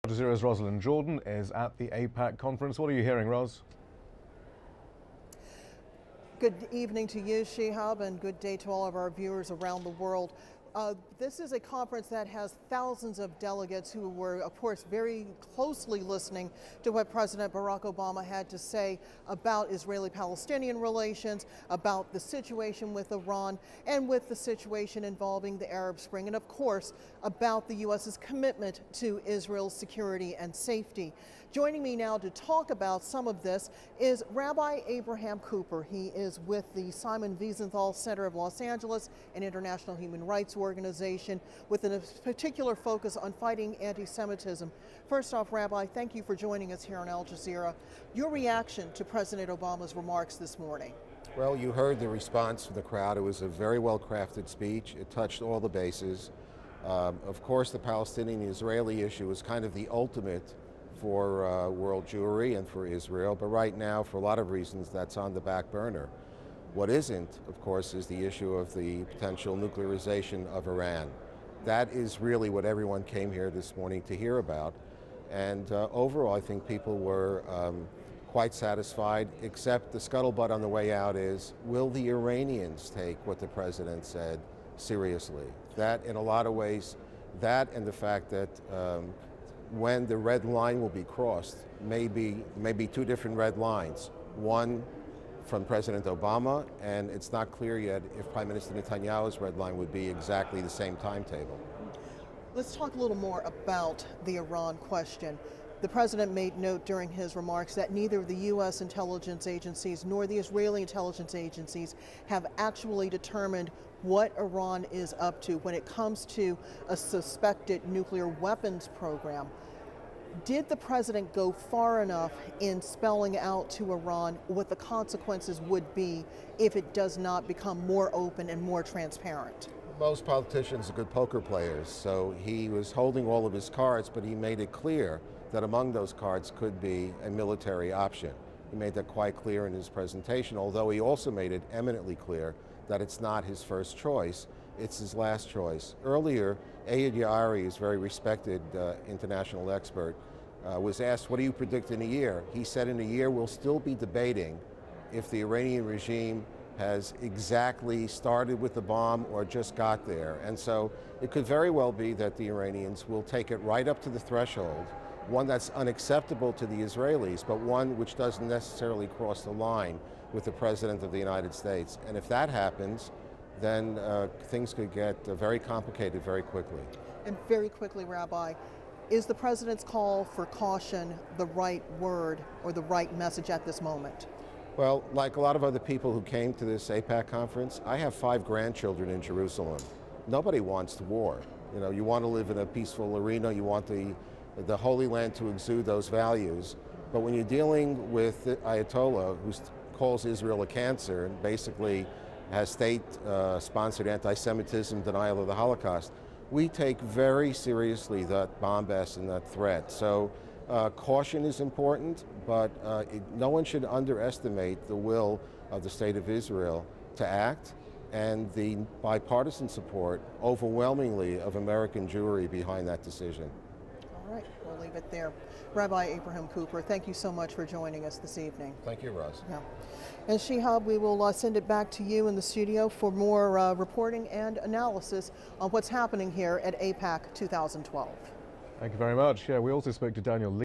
Jazeera's Rosalind Jordan is at the AIPAC conference. What are you hearing, Ros? Good evening to you, Shihab, and good day to all of our viewers around the world. This is a conference that has thousands of delegates who were, of course, very closely listening to what President Barack Obama had to say about Israeli-Palestinian relations, about the situation with Iran, and with the situation involving the Arab Spring, and of course, about the U.S.'s commitment to Israel's security and safety. Joining me now to talk about some of this is Rabbi Abraham Cooper. He is with the Simon Wiesenthal Center of Los Angeles, an international human rights organization with a particular focus on fighting anti-Semitism. First off, Rabbi, thank you for joining us here on Al Jazeera. Your reaction to President Obama's remarks this morning? Well, you heard the response from the crowd. It was a very well-crafted speech. It touched all the bases. Of course, the Palestinian-Israeli issue is kind of the ultimate for world Jewry and for Israel, but right now, for a lot of reasons, that's on the back burner. What isn't, of course, is the issue of the potential nuclearization of Iran. That is really what everyone came here this morning to hear about. And overall, I think people were quite satisfied, except the scuttlebutt on the way out is, will the Iranians take what the president said seriously? That, in a lot of ways, that and the fact that when the red line will be crossed, maybe two different red lines. One from President Obama, and it's not clear yet if Prime Minister Netanyahu's red line would be exactly the same timetable. Let's talk a little more about the Iran question. The president made note during his remarks that neither the U.S. intelligence agencies nor the Israeli intelligence agencies have actually determined what Iran is up to when it comes to a suspected nuclear weapons program. Did the president go far enough in spelling out to Iran what the consequences would be if it does not become more open and more transparent? Most politicians are good poker players, so he was holding all of his cards, but he made it clear that among those cards could be a military option. He made that quite clear in his presentation, although he also made it eminently clear that it's not his first choice, it's his last choice. Earlier, Ayad Yaari, who's a very respected international expert, was asked, what do you predict in a year? He said in a year we'll still be debating if the Iranian regime has exactly started with the bomb or just got there. And so it could very well be that the Iranians will take it right up to the threshold, one that's unacceptable to the Israelis, but one which doesn't necessarily cross the line with the President of the United States. And if that happens, then things could get very complicated very quickly. And very quickly, Rabbi, is the president's call for caution the right word or the right message at this moment? Well, like a lot of other people who came to this AIPAC conference, I have 5 grandchildren in Jerusalem. Nobody wants war. You know, you want to live in a peaceful arena, you want the Holy Land to exude those values. But when you're dealing with the Ayatollah, who calls Israel a cancer and basically has state-sponsored anti-Semitism, denial of the Holocaust, we take very seriously that bombast and that threat. So caution is important, but no one should underestimate the will of the State of Israel to act and the bipartisan support, overwhelmingly, of American Jewry behind that decision. All right, we'll leave it there. Rabbi Abraham Cooper, thank you so much for joining us this evening. Thank you, Roz. Yeah. And Shihab, we will send it back to you in the studio for more reporting and analysis on what's happening here at AIPAC 2012. Thank you very much. Yeah, we also spoke to Daniel Lee.